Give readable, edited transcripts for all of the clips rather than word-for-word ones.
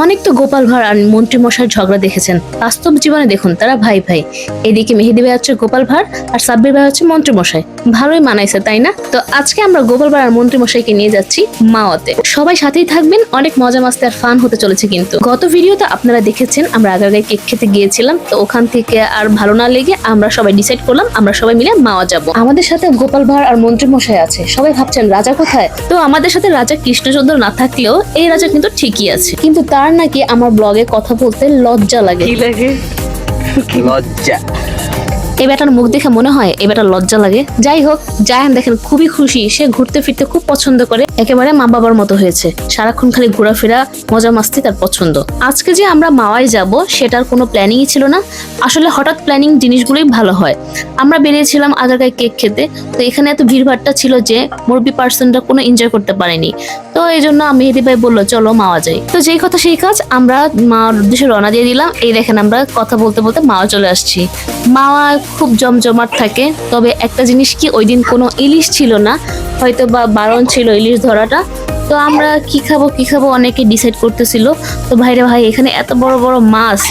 অনেক তো গোপাল ভাঁড় আর মন্ত্রী মশাইয়ের ঝগড়া দেখেছেন, বাস্তব জীবনে দেখুন তারা ভাই ভাই। এদিকে মেহেদি ভাই হচ্ছে গোপাল ভাঁড় আর সাব্বির ভাই হচ্ছে মন্ত্রী মশাই। ভালোই মানাইছে তাই না? তো আজকে আমরা গোপাল ভাঁড় আর মন্ত্রী মশাইকে নিয়ে যাচ্ছি মাওয়াতে। সবাই সাথেই থাকবেন, অনেক মজা মাস্তি আর ফান হতে চলেছে। কিন্তু গত ভিডিওতে আপনারা দেখেছেন আমরা আগারগাঁয়ে কেক খেতে গিয়েছিলাম, তো ওখান থেকে আর ভালো না লেগে আমরা সবাই ডিসাইড করলাম আমরা সবাই মিলে মাওয়া যাব। আমাদের সাথে গোপাল ভাঁড় আর মন্ত্রী মশাই আছে। সবাই ভাবছেন রাজা কোথায়? তো আমাদের সাথে রাজা কৃষ্ণচন্দ্র না থাকলেও এই রাজা কিন্তু ঠিকই আছে, কিন্তু তার নাকি আমার ব্লগে কথা বলতে লজ্জা লাগে। লজ্জা। এই বেটার মুখ দেখে মনে হয় এই বেটার লজ্জা লাগে। যাই হোক, জায়ান দেখেন খুবই খুশি, সে ঘুরতে ফিরতে খুব পছন্দ করে, একেবারে মা বাবার মতো হয়েছে। সারাক্ষণ খালি ঘোরাফেরা, মজা মাস্তি তার পছন্দ। আজকে যে আমরা মাওয়ায় যাব সেটার কোনো প্ল্যানিংই ছিল না, আসলে হঠাৎ প্ল্যানিং জিনিসগুলোই ভালো হয়। আমরা বেরিয়েছিলাম আগারগাঁয়ে কেক খেতে, তো এখানে এত ভিড়ভাড়টা ছিল যে মুরব্বী পার্সনরা কোনো এনজয় করতে পারেনি। তো এই জন্য মেহেদি ভাই বললো চলো মাওয়া যাই। তো যেই কথা সেই কাজ, আমরা মাওয়ার উদ্দেশ্যে রওনা দিয়ে দিলাম। এই দেখেন আমরা কথা বলতে বলতে মাওয়া চলে আসছি। মাওয়া খুব জমজমাট থাকে, তবে একটা জিনিস কি, ওই দিন কোনো ইলিশ ছিল না, হয়তো বা বারণ ছিল ইলিশ ধরাটা। তো আমরা কি খাবো অনেকে ডিসাইড করতেছিল। তো ভাইরে ভাই, এখানে এত বড় বড় মাছ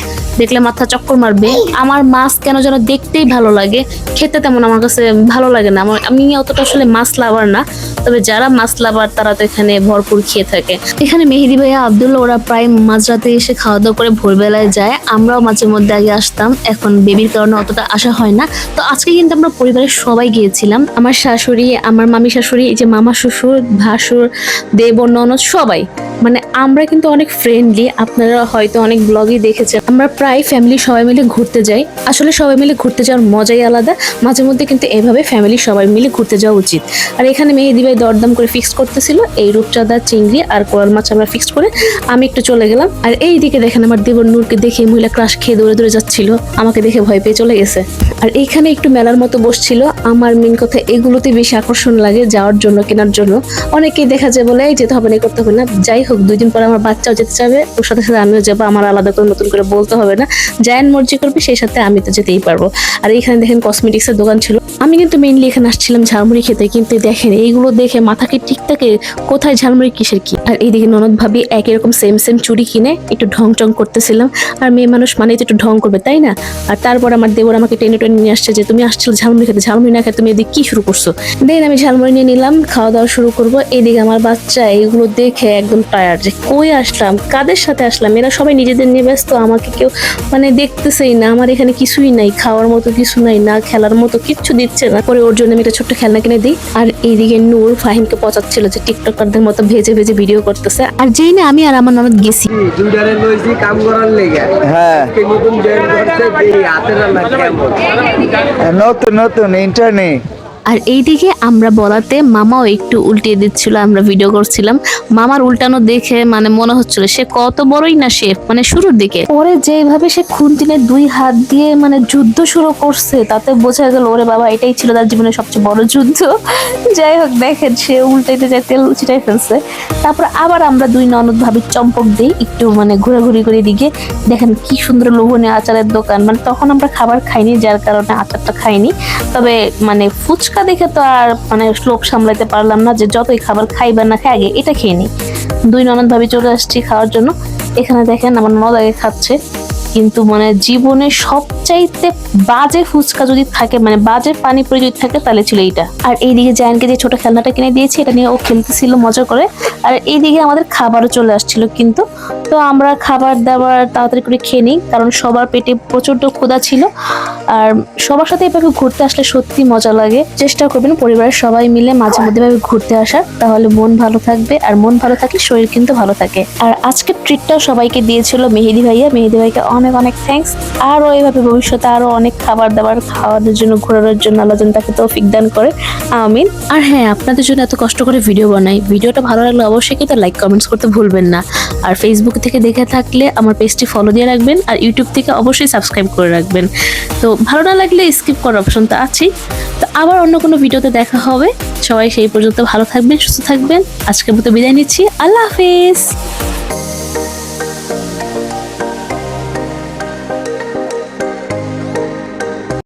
দেখলে মাথা চক্কর মারবে। আমার মাছ কেন যেন দেখতেই ভালো লাগে, খেতে তেমন আমার কাছে ভালো লাগে না। আমি অতটা আসলে মাছ লাভার না, তবে যারা মাছ লাভার তারা তো এখানে ভরপুর খেয়ে থাকে। এখানে মেহেদি ভাইয়া, আব্দুল্লাহ ওরা প্রায় মাঝরাতে এসে খাওয়া দাওয়া করে ভোরবেলায় যায়। আমরাও মাঝে মধ্যে আগে আসতাম, এখন বেবির কারণে অতটা আসা হয় না। তো আজকে কিন্তু আমরা পরিবারের সবাই গিয়েছিলাম, আমার শাশুড়ি, আমার মামি শাশুড়ি, এই যে মামা শ্বশুর, ভাসুর, দেবর, ননদ, সবাই। মানে আমরা কিন্তু অনেক ফ্রেন্ডলি, আপনারা হয়তো অনেক ব্লগই দেখেছেন। আমরা প্রায় ফ্যামিলি সবাই মিলে ঘুরতে যাই। আসলে সবাই মিলে ঘুরতে যাওয়ার মজাই আলাদা। মাঝে মধ্যে কিন্তু এভাবে ফ্যামিলি সবাই মিলে ঘুরতে যাওয়া উচিত। আর এখানে মেহেদি ভাই দরদাম করে ফিক্স করতেছিল, এই রূপচাঁদা, চিংড়ি আর কোরাল মাছ আমরা ফিক্স করে আমি একটু চলে গেলাম। আর এই দিকে দেখেন আমার দেবর নূরকে দেখে মহিলা ক্রাশ খেয়ে দৌড়ে দৌড়ে যাচ্ছিল, আমাকে দেখে ভয় পেয়ে চলে গেছে। আর এইখানে একটু মেলার মতো বসছিল। আমার মেন কথা এগুলোতে বেশি আকর্ষণ লাগে যাওয়ার জন্য, কেনার জন্য। অনেকেই দেখা যায় বলে যেতে হবে না, করতে হবে না। যাই হোক, 2 দিন পর আমার বাচ্চাও যেতে চাবে, ওর সাথে সাথে আমিও যাবো, আমার আলাদা করে নতুন করে বলতে হবে না। জায়ান মর্জি করবে, সেই সাথে আমি তো যেতেই পারবো। আর এইখানে দেখেন কসমেটিক্স এর দোকান ছিল। আমি কিন্তু মেইনলি এখানে আসছিলাম ঝালমুড়ি খেতে, কিন্তু দেখেন এইগুলো দেখে মাথা কি ঠিক থাকে, কোথায় ঝালমুড়ি কিসের কি। আর এইদিকে ননদ ভাবি একই রকম সেম চুড়ি কিনে একটু ঢং চং করতেছিলাম। আর মেয়ে মানুষ মানে তো একটু ঢং করবে তাই না? আর তারপর আমার দেবর আমাকে টেনে টেনে নিয়ে আসছে যে তুমি আসছিল ঝালমুড়ি খেতে, ঝালমুড়ি না খেতে তুমি এদিকে কি শুরু করছো। দেন আমি ঝালমুড়ি নিয়ে নিলাম, খাওয়া দাওয়া শুরু করবো। এইদিকে আমার বাচ্চা এইগুলো দেখে একদম টায়ার্ড, যে কই আসলাম, কাদের সাথে আসলাম। এরা সবাই নিজেদের নিয়ে ব্যস্ত, আমাকে কেউ মানে দেখতেছেই না। আমার এখানে কিছুই নাই, খাওয়ার মতো কিছু নাই, না খেলার মতো কিচ্ছু দিচ্ছে না। পরে ওর জন্য আমি একটা ছোট্ট খেলনা কিনে দিই। আর এইদিকে নূর ফাহিমকে পচাচ্ছিল যে টিকটকারদের মতো ভেজে ভেজে ভিডিও করতেছে। আর যেই না আমি আর আমার ননদ গেছি কাম করার লেগে, হ্যাঁ নতুন জয়েন করতে হাতের রান্না কেমন, নতুন নতুন ইন্টারনেট। আর এইদিকে আমরা বলাতে মামাও একটু উল্টিয়ে দিচ্ছিল, আমরা ভিডিও করছিলাম। মামার উল্টানো দেখে মানে মনে হচ্ছিল সে কত বড়ই না শেফ, মানে শুরুর দিকে। ওরে যেভাবে সে খুন্তিনে 2 হাত দিয়ে মানে যুদ্ধ শুরু করছে, তাতে বোঝা গেল ওরে বাবা এটাই ছিল তার জীবনের সবচেয়ে বড় যুদ্ধ। যাই হোক, দেখেন সে উল্টাইতে যায়, তেল ছিটাই ফেলছে। তারপর আবার আমরা 2 ননদ ভাবির চম্পক দিই একটু, মানে ঘোরাঘুরি করে দিকে। দেখেন কি সুন্দর লোভনীয় আচারের দোকান। মানে তখন আমরা খাবার খাইনি, যার কারণে আচারটা খাইনি। তবে মানে ফুচকা দেখে তো আর মানে লোভ সামলাইতে পারলাম না, যে যতই খাবার খাই বা না খাই আগে এটা খেয়ে নি। 2 ননদ ভাবি চলে আসছি খাওয়ার জন্য। এখানে দেখেন আমার ননদ আগে খাচ্ছে, কিন্তু মানে জীবনে সবচাইতে বাজে ফুচকা যদি থাকে, মানে বাজে পানিপুরি যদি থাকে তাহলে ছিল এইটা। আর এইদিকে জায়ানকে যে ছোট খেলনাটা কিনে দিয়েছি, এটা নিয়ে ও খেলতেছিল মজা করে। আর এইদিকে আমাদের খাবারও চলে আসছিল কিন্তু। তো আমরা খাবার দাবার তাড়াতাড়ি করে খেয়ে নিই, কারণ সবার পেটে প্রচন্ড ক্ষুধা ছিল। আর সবার সাথে এভাবে ঘুরতে আসলে সত্যি মজা লাগে। চেষ্টা করবেন পরিবারের সবাই মিলে মাঝে মধ্যে ভাবে ঘুরতে আসার, তাহলে মন ভালো থাকবে। আর মন ভালো থাকলে শরীর কিন্তু ভালো থাকে। আর আজকের ট্রিটটাও সবাইকে দিয়েছিল মেহেদি ভাইয়া। মেহেদি ভাইকে অনেক অনেক থ্যাঙ্কস। আরো এইভাবে ভবিষ্যতে আরো অনেক খাবার দাবার খাওয়ানোর জন্য, ঘোরানোর জন্য আল্লাহ যেন তাকে তৌফিক দান করে, আমিন। আর হ্যাঁ, আপনাদের জন্য এত কষ্ট করে ভিডিও বানাই, ভিডিওটা ভালো লাগলে অবশ্যই কিন্তু লাইক কমেন্টস করতে ভুলবেন না। আর ফেসবুক থেকে দেখে থাকলে আমার পেজটি ফলো দিয়ে রাখবেন, আর ইউটিউব থেকে অবশ্যই সাবস্ক্রাইব করে রাখবেন। তো ভালো না লাগলে স্কিপ করার অপশন তো আছেই। তো আবার অন্য কোনো ভিডিওতে দেখা হবে। সবাই সেই পর্যন্ত ভালো থাকবেন, সুস্থ থাকবেন। আজকের মতো বিদায় নিচ্ছি, আল্লাহ হাফেজ।